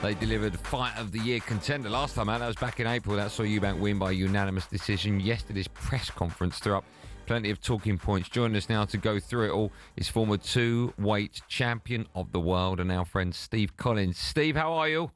They delivered Fight of the Year contender last time out. That was back in April. That saw Eubank win by unanimous decision. Yesterday's press conference threw up plenty of talking points. Joining us now to go through it all is former two-weight champion of the world and our friend Steve Collins. Steve, how are you?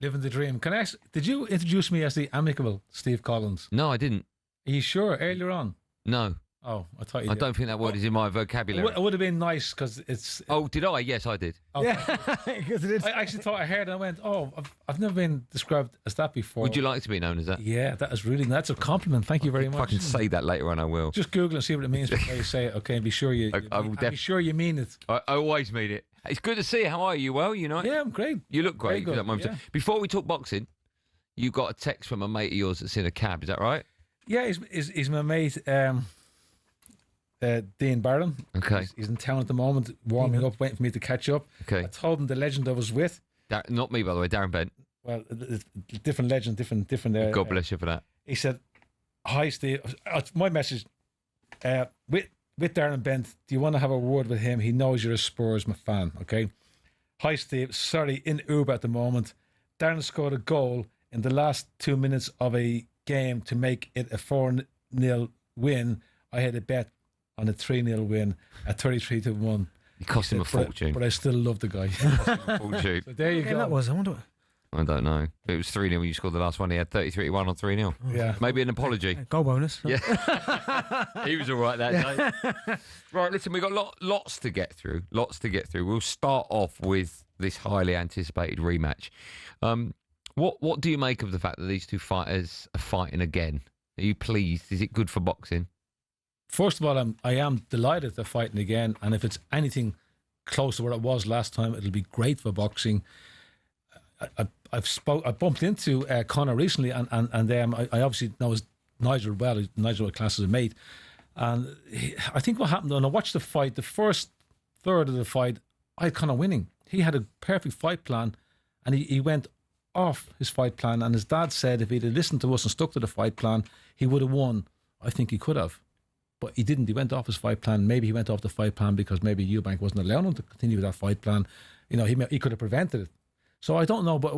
Living the dream. Can I ask, did you introduce me as the amicable Steve Collins? No, I didn't. Are you sure? Earlier on? No. Oh, I thought you I did. don't think that word is in my vocabulary. It would have been nice because it's... Oh, did I? Yes, I did. Okay. Yeah, because it is. I actually thought I heard and I went, oh, I've never been described as that before. Would you like to be known as that? Yeah, that's a compliment. Thank you very much. If I can say that later on, I will. Just Google and see what it means before you say it, okay? And be sure be sure you mean it. I always mean it. It's good to see you. How are you? Well, you know? Yeah, I'm great. You look great. Very good, yeah. Before we talk boxing, you got a text from a mate of yours that's in a cab. Is that right? Yeah, he's my mate, Dean Barron. Okay. He's in town at the moment, warming up, waiting for me to catch up. Okay. I told him the legend I was with. Not me, by the way, Darren Benn. Well, different legend, different. God bless you for that. He said, "Hi, Steve. My message with Darren Benn. Do you want to have a word with him? He knows you're a Spurs fan. Okay. Hi, Steve. Sorry, in Uber at the moment. Darren scored a goal in the last 2 minutes of a game to make it a 4-0 win. I had a bet on a 3-0 win at 33-1. It cost him a fortune. But I still love the guy. Fortune. So there you go. That was. I wonder. I don't know. It was 3-0 when you scored the last one. He had 33-1 on 3-0. Yeah. Maybe an apology. Goal bonus. Yeah. He was all right that day. Right, listen, we've got lots to get through. We'll start off with this highly anticipated rematch. What do you make of the fact that these two fighters are fighting again? Are you pleased? Is it good for boxing? First of all, I am delighted they're fighting again, and if it's anything close to what it was last time, it'll be great for boxing. I bumped into Conor recently, and I obviously know Nigel well. Nigel was class as a mate, and I think what happened when I watched the fight, the first third of the fight, I had Conor winning. He had a perfect fight plan, and he went off his fight plan. And his dad said if he'd have listened to us and stuck to the fight plan, he would have won. I think he could have. But he didn't. He went off his fight plan. Maybe he went off the fight plan because maybe Eubank wasn't allowing him to continue with that fight plan. You know, he could have prevented it. So I don't know, but it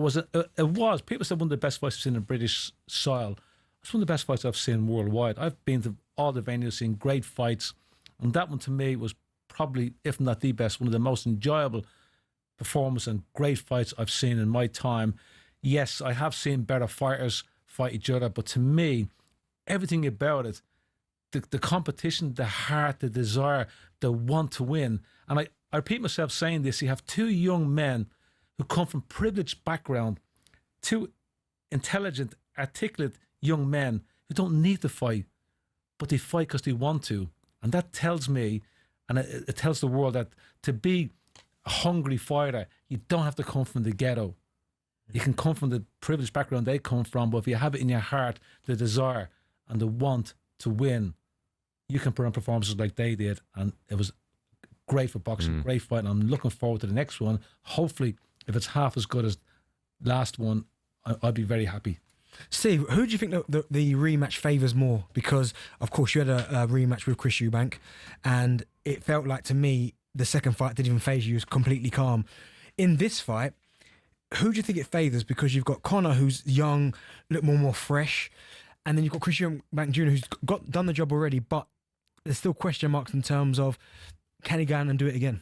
was. People said one of the best fights I've seen in British soil. It's one of the best fights I've seen worldwide. I've been to all the venues, seen great fights, and that one to me was probably, if not the best, one of the most enjoyable performances and great fights I've seen in my time. Yes, I have seen better fighters fight each other, but to me, everything about it, the competition, the heart, the desire, the want to win. And I repeat myself saying this, you have two young men who come from privileged background, two intelligent, articulate young men who don't need to fight, but they fight because they want to. And that tells me, and it tells the world that to be a hungry fighter, you don't have to come from the ghetto. You can come from the privileged background they come from, but if you have it in your heart, the desire and the want to win, you can put on performances like they did. And it was great for boxing, great fight. And I'm looking forward to the next one. Hopefully, if it's half as good as last one, I'll be very happy. Steve, who do you think the rematch favours more? Because, of course, you had a rematch with Chris Eubank, and it felt like, to me, the second fight didn't even faze you. It was completely calm. In this fight, who do you think it favours? Because you've got Conor, who's young, a little more fresh, and then you've got Chris Eubank Jr., who's done the job already, but there's still question marks in terms of, can he go out and do it again?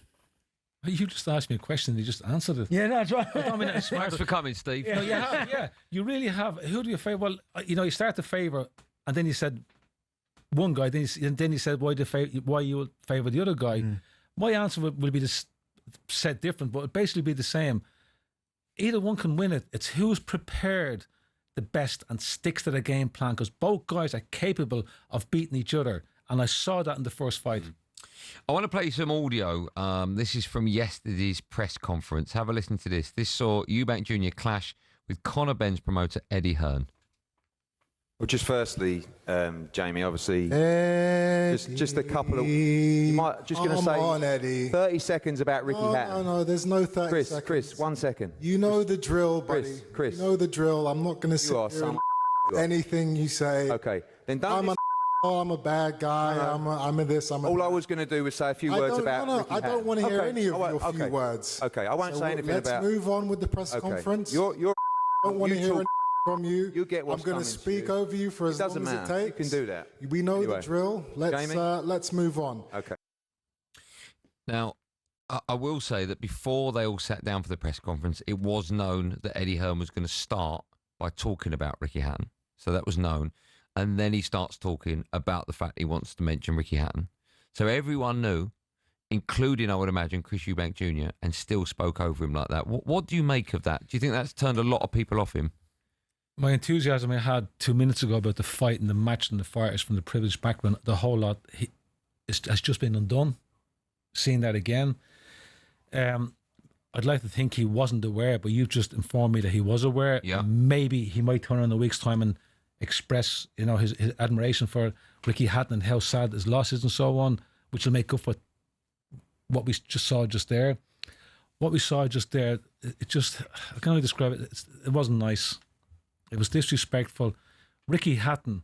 You just asked me a question and you just answered it. Yeah, no, that's right. I mean, Thanks for coming, Steve. No, you have, yeah. You really have. Who do you favour? Well, you start to favour, and then you said one guy, then you said why you would favour the other guy. My answer will be said different, but it'll basically be the same. Either one can win it. It's who's prepared the best and sticks to the game plan, because both guys are capable of beating each other, and I saw that in the first fight. I want to play some audio. This is from yesterday's press conference. Have a listen to this. This saw Eubank Jr. clash with Conor Benn's promoter, Eddie Hearn. Well, just firstly, Jamie, obviously, just a couple of... You might just going to say on, Eddie. 30 seconds about Ricky Hatton. No, there's no 30 seconds. Chris, 1 second. You know the drill, buddy. Chris. You know the drill. I'm not going to sit are here some and anything you say. Okay, then don't... oh, I'm a bad guy. I'm a this. I'm a All that. I was going to do was say a few words about Ricky I don't Hatton. want to hear Okay, any of I won't- your few okay. words. Okay, I won't So say anything let's about... move on with the press Okay. conference. You're I don't want to you hear talk- any from you. You get what's I'm going to coming to speak you. over you for as long doesn't as it matter. You takes. can do that. We know Anyway. the drill. Let's move on. Okay. Now, I will say that before they all sat down for the press conference, it was known that Eddie Hearn was going to start by talking about Ricky Hatton. So that was known. And then he starts talking about the fact he wants to mention Ricky Hatton. So everyone knew, including, I would imagine, Chris Eubank Jr., and still spoke over him like that. What do you make of that? Do you think that's turned a lot of people off him? My enthusiasm I had 2 minutes ago about the fight and the match and the fighters from the privileged background, the whole lot, has just been undone. Seeing that again. I'd like to think he wasn't aware, but you've just informed me that he was aware. Yeah. Maybe he might turn around in a week's time and express, his admiration for Ricky Hatton and how sad his loss is and so on, which will make up for what we just saw just there. What we saw just there, it just, I can only describe it. It wasn't nice. It was disrespectful. Ricky Hatton,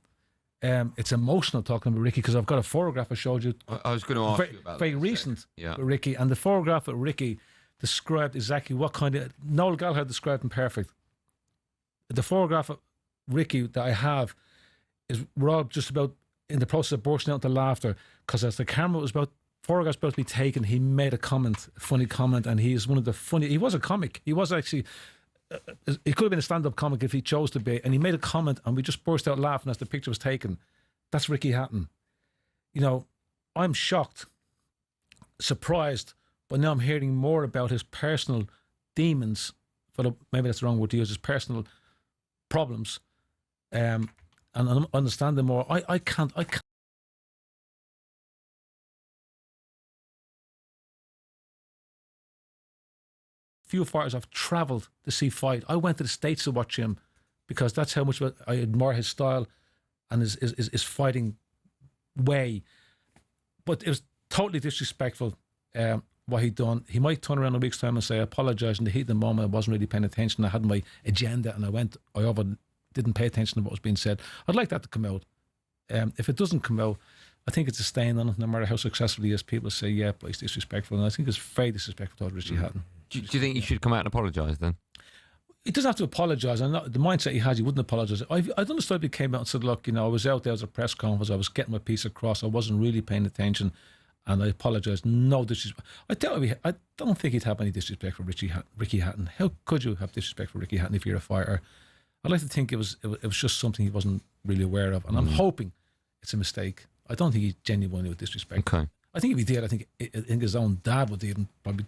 it's emotional talking about Ricky because I've got a photograph I showed you. I was going to ask you about very that. recent Yeah. with Ricky, and the photograph of Ricky described exactly what kind of Noel Gallagher described him perfect. The photograph of Ricky that I have is we're all just about in the process of bursting out into laughter because as the camera was photograph was about to be taken, he made a funny comment, and he is one of the funny. He was a comic. He was actually. He could have been a stand-up comic if he chose to be, and he made a comment, and we just burst out laughing as the picture was taken. That's Ricky Hatton. I'm shocked, surprised, but now I'm hearing more about his personal demons. Maybe that's the wrong word to use. His personal problems, and I'm understanding more. I can't. Few fighters I've travelled to see fight. I went to the States to watch him because that's how much I admire his style and his fighting way. But it was totally disrespectful what he'd done. He might turn around in a week's time and say, I apologise. In the heat of the moment, I wasn't really paying attention. I had my agenda and I didn't pay attention to what was being said. I'd like that to come out. If it doesn't come out, I think it's a stain on it, no matter how successful he is. People say, yeah, but he's disrespectful. And I think it's very disrespectful towards Richie Hatton. Do you think he should come out and apologise then? He doesn't have to apologise. And the mindset he has, he wouldn't apologise. I'd understood if he came out and said, look, I was out there as a press conference. I was getting my piece across. I wasn't really paying attention. And I apologise. No disrespect. I don't think he'd have any disrespect for Ricky Hatton. How could you have disrespect for Ricky Hatton if you're a fighter? I'd like to think it was just something he wasn't really aware of. And I'm hoping it's a mistake. I don't think he genuinely would disrespect. Okay. I think if he did, I think his own dad would even probably,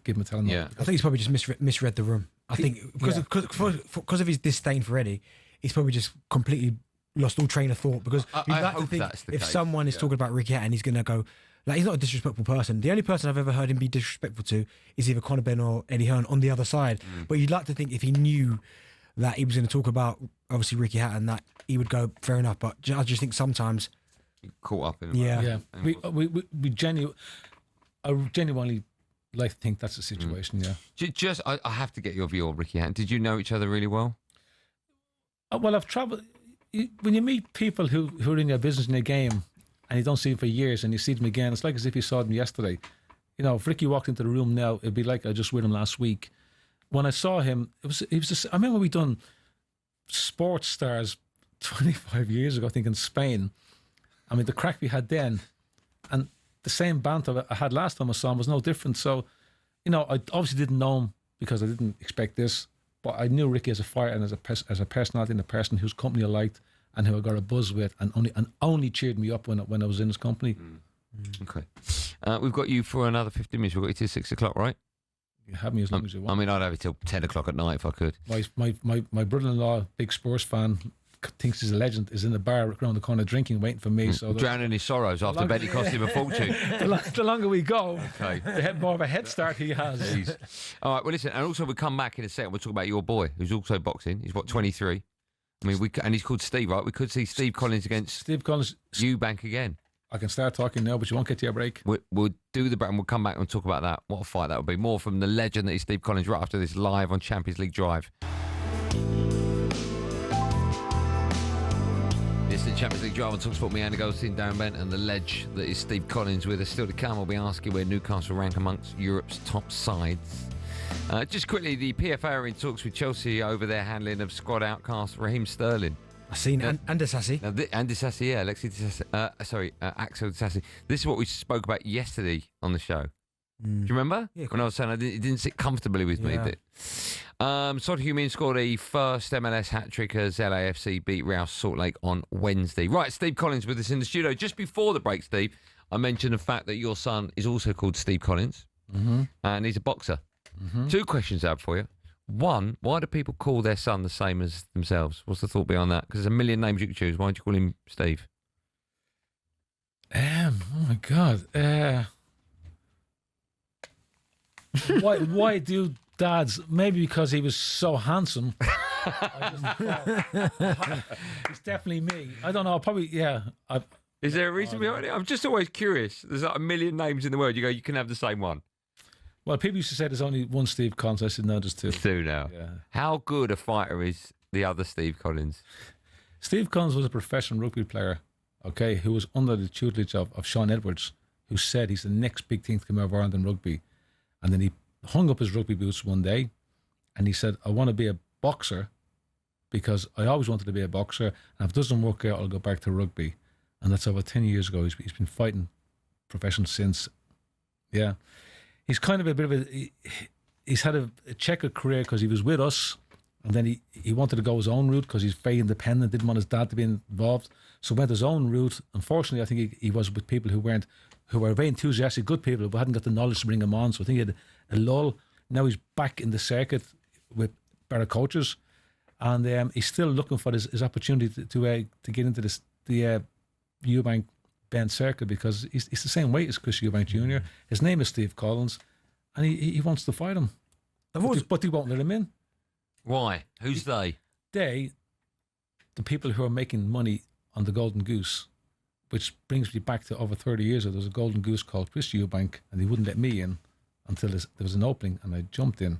give him a telling. Yeah. I think he's probably just misread the room. I think because of his disdain for Eddie, he's probably just completely lost all train of thought. Because you'd like to think if someone is talking about Ricky Hatton, he's going to go, like, he's not a disrespectful person. The only person I've ever heard him be disrespectful to is either Conor, Benn or Eddie Hearn on the other side. But you'd like to think if he knew that he was going to talk about, obviously, Ricky Hatton, that he would go, fair enough. But I just think sometimes... Caught up in it. Yeah. We genuinely like to think that's the situation, yeah. I have to get your view on Ricky Hatton. Did you know each other really well? Well, I've travelled... When you meet people who are in your business in a game and you don't see them for years and you see them again, it's like as if you saw them yesterday. If Ricky walked into the room now, it'd be like I just with him last week. When I saw him, he was just... I remember we done Sports Stars 25 years ago, I think, in Spain. I mean, the crack we had then and the same banter I had last time I saw him was no different. So, I obviously didn't know him because I didn't expect this, but I knew Ricky as a fighter and as a personality and a person whose company I liked and who I got a buzz with and only cheered me up when I was in his company. Okay. We've got you for another 15 minutes. We've got you till 6 o'clock, right? You have me as long as you want. I mean, I'd have it till 10 o'clock at night if I could. My brother-in-law, big sports fan, thinks he's a legend, is in the bar around the corner drinking, waiting for me. So drowning his sorrows after Benny cost him a fortune. The longer we go, okay, the more of a head start he has. Jeez. All right, well, listen, and also we'll come back in a second. We'll talk about your boy, who's also boxing. He's, 23? I mean, and he's called Steve, right? We could see Steve Collins against Steve Collins. Eubank again. I can start talking now, but you won't get to your break. We'll do the break and we'll come back and talk about that. What a fight that would be. More from the legend that is Steve Collins right after this live on Champions League Drive. It's the Champions League drive on talkSPORT. Me, Andy Goldstein, Darren Benn, and the ledge that is Steve Collins with us. Still to come, we'll be asking where Newcastle rank amongst Europe's top sides. Just quickly, the PFA are in talks with Chelsea over their handling of squad outcast Raheem Sterling. I've seen Andy Sassy. Andy Sassy, yeah, Axel Sassy. This is what we spoke about yesterday on the show. Do you remember? Yeah, when I was saying it didn't sit comfortably with me. Sod Heung-min scored a first MLS hat-trick as LAFC beat Real Salt Lake on Wednesday. Right, Steve Collins with us in the studio. Just before the break, Steve, I mentioned the fact that your son is also called Steve Collins, and he's a boxer. Two questions I have for you. One, why do people call their son the same as themselves? What's the thought behind that? Because there's a million names you could choose. Why don't you call him Steve? Oh, my God. Why do dads? Maybe because he was so handsome. It's definitely me. I don't know. Probably, yeah. Is there a reason behind it? I'm just always curious. There's like a million names in the world. You go, you can have the same one. Well, people used to say there's only one Steve Collins. I said, no, there's two. Two now. Yeah. How good a fighter is the other Steve Collins? Steve Collins was a professional rugby player, okay, who was under the tutelage of Sean Edwards, who said he's the next big thing to come out of Ireland in rugby. And then he hung up his rugby boots one day and he said, I want to be a boxer because I always wanted to be a boxer. And if it doesn't work out, I'll go back to rugby. And that's over 10 years ago. He's been fighting professional since. Yeah. He's kind of a bit of he's had a checkered career because he was with us and then he wanted to go his own route because he's very independent, didn't want his dad to be involved. So went his own route. Unfortunately, I think he was with people who were very enthusiastic, good people, but hadn't got the knowledge to bring him on. So I think he had a lull. Now he's back in the circuit with better coaches, and he's still looking for his opportunity to get into the Eubank Benn circuit because he's the same weight as Chris Eubank Jr. His name is Steve Collins, and he wants to fight him, but they won't let him in. Why? Who's they? The people who are making money on the Golden Goose. Which brings me back to over 30 years ago. There was a Golden Goose called Chris Eubank, and they wouldn't let me in until there was an opening, and I jumped in,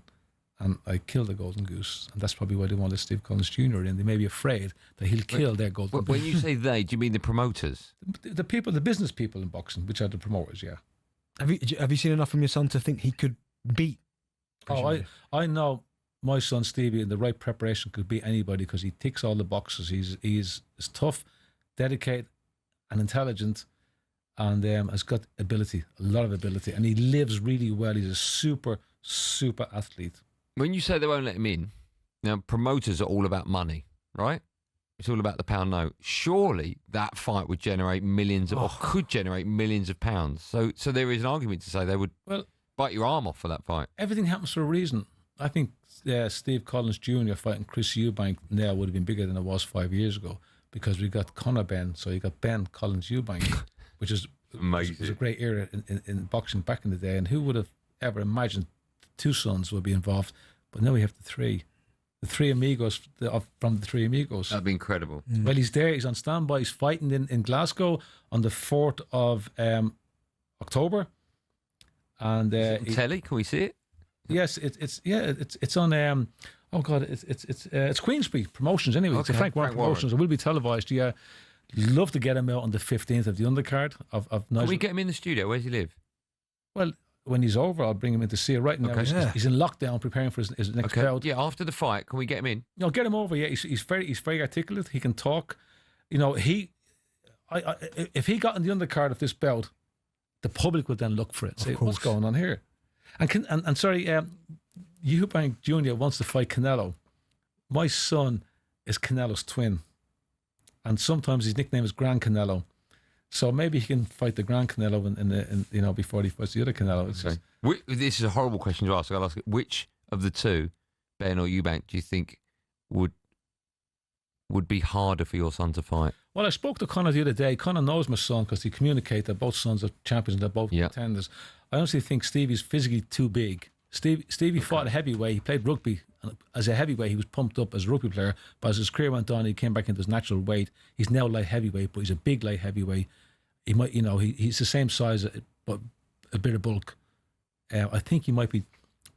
and I killed the Golden Goose. And that's probably why they wanted Steve Collins Jr. in. They may be afraid that he'll kill their Golden Goose. When you say they, do you mean the promoters? The people, the business people in boxing, which are the promoters, yeah. Have you seen enough from your son to think he could beat? I know my son Stevie in the right preparation could beat anybody because he ticks all the boxes. He's tough, dedicated, and intelligent, and has got ability, a lot of ability, and he lives really well. He's a super athlete. When you say they won't let him in, now promoters are all about money, right? It's all about the pound note. Surely that fight would generate millions or could generate millions of pounds. So there is an argument to say they would bite your arm off for that fight. Everything happens for a reason. I think Steve Collins Jr. fighting Chris Eubank now would have been bigger than it was 5 years ago. Because we got Conor Benn, so you got Benn Collins Eubank, which is amazing. It was a great era in boxing back in the day. And who would have ever imagined two sons would be involved? But now we have the three amigos from the three amigos. That'd be incredible. Well, he's there. He's on standby. He's fighting in Glasgow on the 4th of October. And telly, can we see it? Yes, it's on. Oh God, it's Queensbury Promotions anyway. It's a Frank Warren Promotions. It will be televised. Yeah, love to get him out on the 15th of the undercard of Nigel. Can we get him in the studio? Where does he live? Well, when he's over, I'll bring him in to see it. Right now, he's in lockdown, preparing for his next bout. Yeah, after the fight, can we get him in? No, get him over. Yeah, he's very articulate. He can talk. You know, if he got in the undercard of this bout, the public would then look for it. Say, what's going on here? And sorry. Eubank Jr. wants to fight Canelo. My son is Canelo's twin, and sometimes his nickname is Grand Canelo. So maybe he can fight the Grand Canelo in before he fights the other Canelo. This is a horrible question to ask. I'll ask it. Which of the two, Benn or Eubank, do you think would be harder for your son to fight? Well, I spoke to Conor the other day. Conor knows my son because they communicate that both sons are champions and they're both contenders. I honestly think Stevie's physically too big. Stevie fought a heavyweight. He played rugby. And as a heavyweight, he was pumped up as a rugby player. But as his career went on, he came back into his natural weight. He's now light heavyweight, but he's a big light heavyweight. He might, he's the same size, but a bit of bulk. I think he might be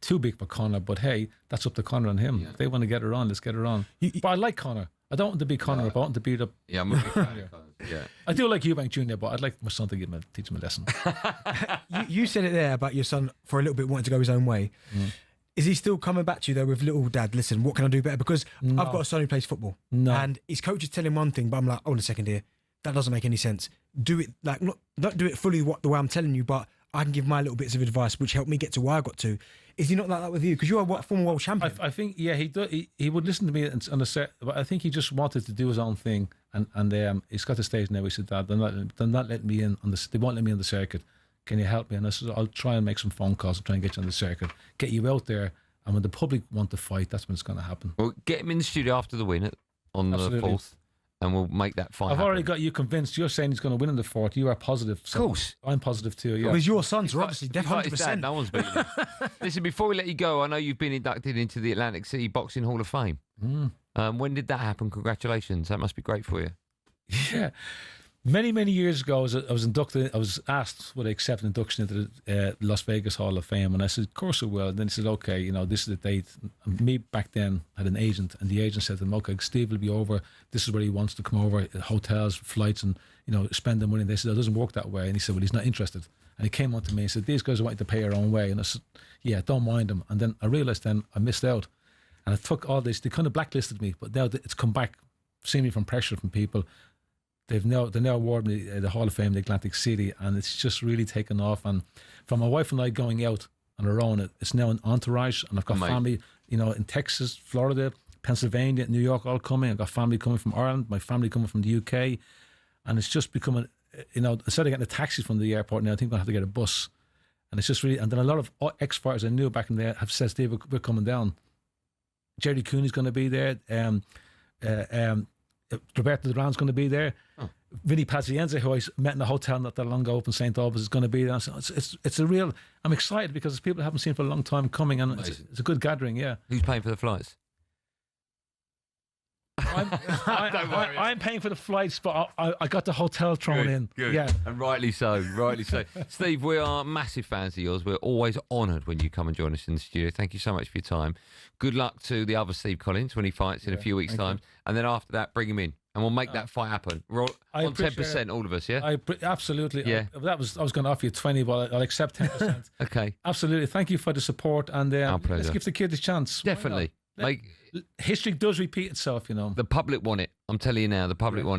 too big for Conor, but hey, that's up to Conor and him. Yeah. If they want to get her on, let's get her on. But I like Conor. I don't want to be Conor, but I want to beat up. Yeah, I'm a big fan of Conor. Yeah. I do like Eubank Jr, but I'd like my son to teach him a lesson. You said it there about your son for a little bit wanting to go his own way. Is he still coming back to you though with little dad? Listen, what can I do better? Because I've got a son who plays football, and his coach is telling one thing, but I'm like, hold on a second here, that doesn't make any sense. Do it like not do it fully the way I'm telling you, but I can give my little bits of advice which helped me get to where I got to. Is he not like that with you? Because you're a former world champion. I think he would listen to me on the set, but I think he just wanted to do his own thing, and he's got to the stage now. He said, Dad, they're not letting me in they won't let me in the circuit. Can you help me? And I said, I'll try and make some phone calls and try and get you on the circuit, get you out there. And when the public want to fight, that's when it's going to happen. Well, get him in the studio after the win on the 4th, and we'll make that fight. I've already got you convinced. You're saying he's going to win in the 4th. You are positive. Of course. I'm positive too, yeah. It was your sons, so obviously, definitely 100%. No one's beating him. Listen, before we let you go, I know you've been inducted into the Atlantic City Boxing Hall of Fame. When did that happen? Congratulations. That must be great for you. Yeah. Many, many years ago, I was inducted. I was asked would I accept an induction into the Las Vegas Hall of Fame, and I said, "Of course I will." And then he said, "Okay, this is the date." And me back then had an agent, and the agent said to him, "Okay, Steve will be over. This is where he wants to come over. Hotels, flights, and spend the money." And they said, "It doesn't work that way." And he said, "Well, he's not interested." And he came on to me and said, "These guys want you to pay your own way." And I said, "Yeah, don't mind them." And then I realised then I missed out, and I took all this. They kind of blacklisted me, but now it's come back, seemingly from pressure from people. They now awarded me the Hall of Fame, the Atlantic City, and it's just really taken off. And from my wife and I going out on our own, it's now an entourage, and I've got family, in Texas, Florida, Pennsylvania, New York, all coming. I've got family coming from Ireland, my family coming from the UK, and it's just becoming, instead of getting a taxi from the airport now, I think I'm going to have to get a bus. And it's just really, and then a lot of ex-fighters I knew back in there have said, "Steve, we're coming down." Jerry Cooney's going to be there. Roberto Duran's going to be there. Vinny Pazienza, who I met in a hotel not that long ago up in St. Albans, is going to be there. So it's a real. I'm excited because it's people I haven't seen for a long time coming, and it's a good gathering. Yeah. Who's paying for the flights? I'm paying for the flights, but I got the hotel thrown in. Good. Yeah, and rightly so. Rightly so. Steve, we are massive fans of yours. We're always honoured when you come and join us in the studio. Thank you so much for your time. Good luck to the other Steve Collins when he fights in a few weeks' time, and then after that, bring him in. And we'll make that fight happen. We're all on 10%, all of us, yeah? Absolutely. Yeah. I was going to offer you 20, but I'll accept 10%. Okay. Absolutely. Thank you for the support, and Our pleasure. let's give the kid a chance. Definitely. History does repeat itself, The public want it. I'm telling you now, the public want it.